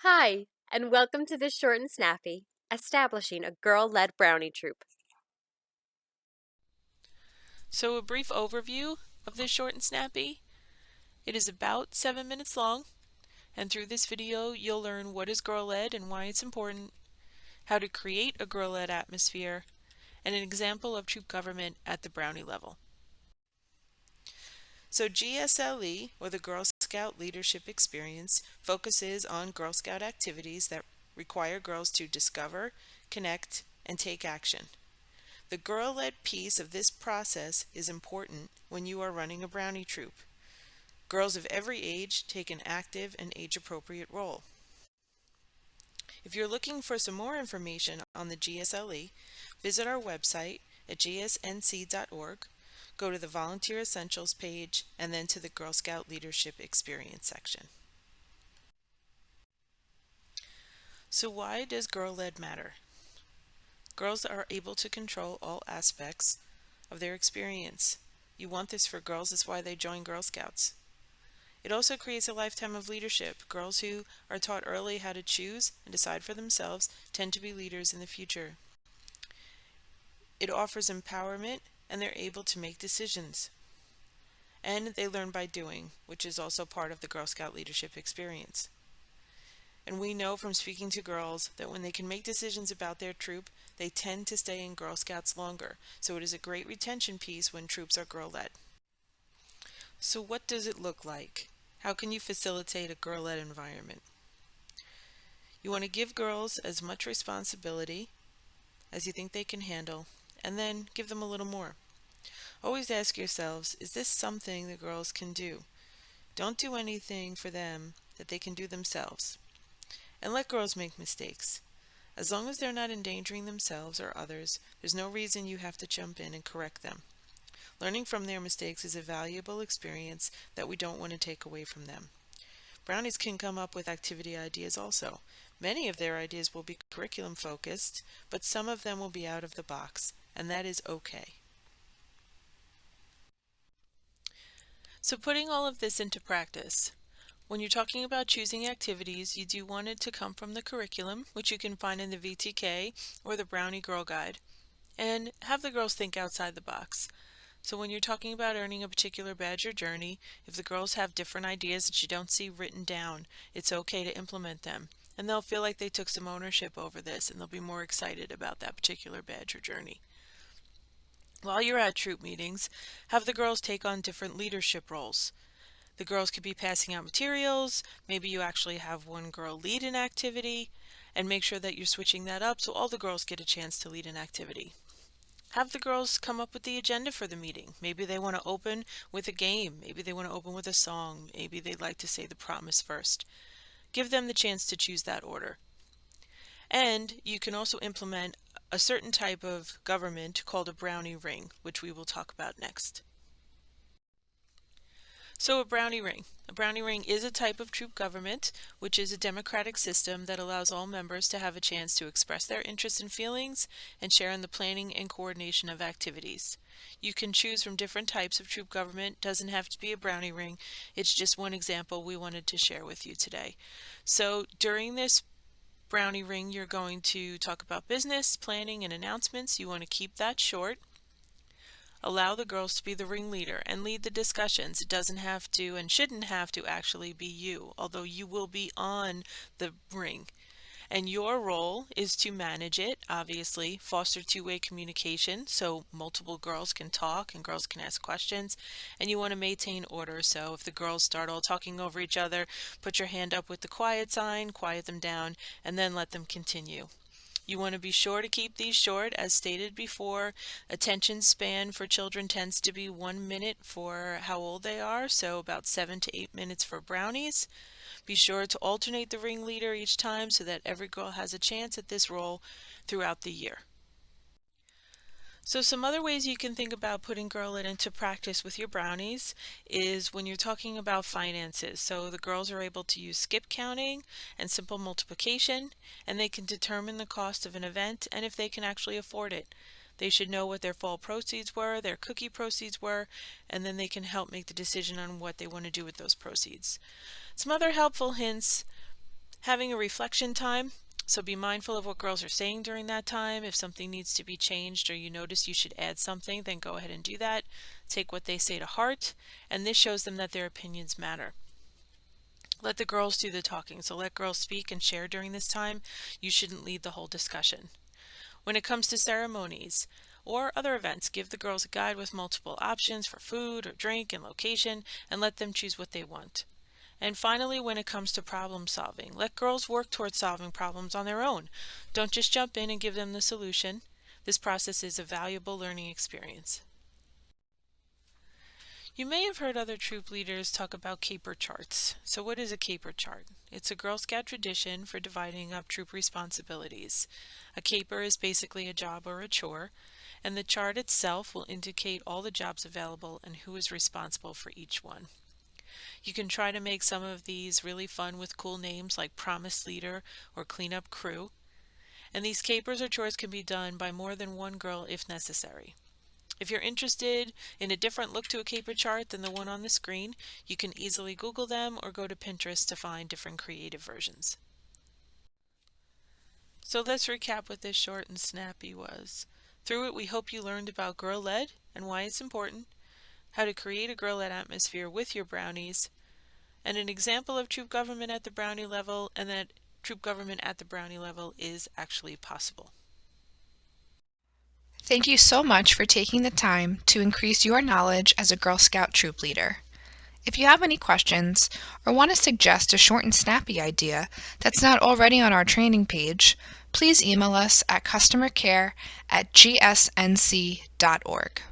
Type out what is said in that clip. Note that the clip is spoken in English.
Hi, and welcome to the Short and Snappy, establishing a girl-led brownie troupe. So a brief overview of this short and snappy. It is about 7 minutes long, and through this video you'll learn what is girl-led and why it's important, how to create a girl-led atmosphere, and an example of troop government at the Brownie level. So GSLE, or the Girl Scout Leadership Experience, focuses on Girl Scout activities that require girls to discover, connect, and take action. The girl-led piece of this process is important when you are running a brownie troop. Girls of every age take an active and age-appropriate role. If you're looking for some more information on the GSLE, visit our website at gsnc.org, go to the Volunteer Essentials page, and then to the Girl Scout Leadership Experience section. So why does girl-led matter? Girls are able to control all aspects of their experience. You want this for girls, that's why they join Girl Scouts. It also creates a lifetime of leadership. Girls who are taught early how to choose and decide for themselves tend to be leaders in the future. It offers empowerment, and they're able to make decisions. And they learn by doing, which is also part of the Girl Scout leadership experience. And we know from speaking to girls that when they can make decisions about their troop, they tend to stay in Girl Scouts longer. So it is a great retention piece when troops are girl-led. So what does it look like? How can you facilitate a girl-led environment? You want to give girls as much responsibility as you think they can handle, and then give them a little more. Always ask yourselves, is this something the girls can do? Don't do anything for them that they can do themselves. And let girls make mistakes. As long as they're not endangering themselves or others, there's no reason you have to jump in and correct them. Learning from their mistakes is a valuable experience that we don't want to take away from them. Brownies can come up with activity ideas also. Many of their ideas will be curriculum focused, but some of them will be out of the box, and that is okay. So putting all of this into practice. When you're talking about choosing activities, you do want it to come from the curriculum, which you can find in the VTK or the Brownie Girl Guide, and have the girls think outside the box. So when you're talking about earning a particular badge or journey, if the girls have different ideas that you don't see written down, it's okay to implement them. And they'll feel like they took some ownership over this, and they'll be more excited about that particular badge or journey. While you're at troop meetings, have the girls take on different leadership roles. The girls could be passing out materials, maybe you actually have one girl lead an activity, and make sure that you're switching that up so all the girls get a chance to lead an activity. Have the girls come up with the agenda for the meeting. Maybe they want to open with a game. Maybe they want to open with a song. Maybe they'd like to say the promise first. Give them the chance to choose that order. And you can also implement a certain type of government called a Brownie Ring, which we will talk about next. So a Brownie Ring. A Brownie Ring is a type of troop government, which is a democratic system that allows all members to have a chance to express their interests and feelings and share in the planning and coordination of activities. You can choose from different types of troop government. Doesn't have to be a Brownie Ring. It's just one example we wanted to share with you today. So during this Brownie Ring, you're going to talk about business, planning, and announcements. You want to keep that short. Allow the girls to be the ringleader and lead the discussions. It doesn't have to and shouldn't have to actually be you, although you will be on the ring. And your role is to manage it, obviously, foster two-way communication so multiple girls can talk and girls can ask questions, and you want to maintain order. So if the girls start all talking over each other, put your hand up with the quiet sign, quiet them down, and then let them continue. You want to be sure to keep these short. As stated before, attention span for children tends to be 1 minute for how old they are, so about 7 to 8 minutes for brownies. Be sure to alternate the ringleader each time so that every girl has a chance at this role throughout the year. So some other ways you can think about putting girl-led into practice with your brownies is when you're talking about finances. So the girls are able to use skip counting and simple multiplication, and they can determine the cost of an event and if they can actually afford it. They should know what their fall proceeds were, their cookie proceeds were, and then they can help make the decision on what they want to do with those proceeds. Some other helpful hints: Having a reflection time, so be mindful of what girls are saying during that time. If something needs to be changed or you notice you should add something, then go ahead and do that. Take what they say to heart, and this shows them that their opinions matter. Let the girls do the talking, so let girls speak and share during this time. You shouldn't lead the whole discussion. When it comes to ceremonies or other events, give the girls a guide with multiple options for food or drink and location, and let them choose what they want. And finally, when it comes to problem solving, let girls work towards solving problems on their own. Don't just jump in and give them the solution. This process is a valuable learning experience. You may have heard other troop leaders talk about caper charts. So what is a caper chart? It's a Girl Scout tradition for dividing up troop responsibilities. A caper is basically a job or a chore, and the chart itself will indicate all the jobs available and who is responsible for each one. You can try to make some of these really fun with cool names like Promise Leader or Cleanup Crew. And these capers or chores can be done by more than one girl if necessary. If you're interested in a different look to a caper chart than the one on the screen, you can easily Google them or go to Pinterest to find different creative versions. So let's recap what this short and snappy was. Through it, we hope you learned about girl-led and why it's important, how to create a girl-led atmosphere with your brownies, and an example of troop government at the Brownie level, and that troop government at the Brownie level is actually possible. Thank you so much for taking the time to increase your knowledge as a Girl Scout troop leader. If you have any questions or want to suggest a short and snappy idea that's not already on our training page, please email us at customercare@gsnc.org.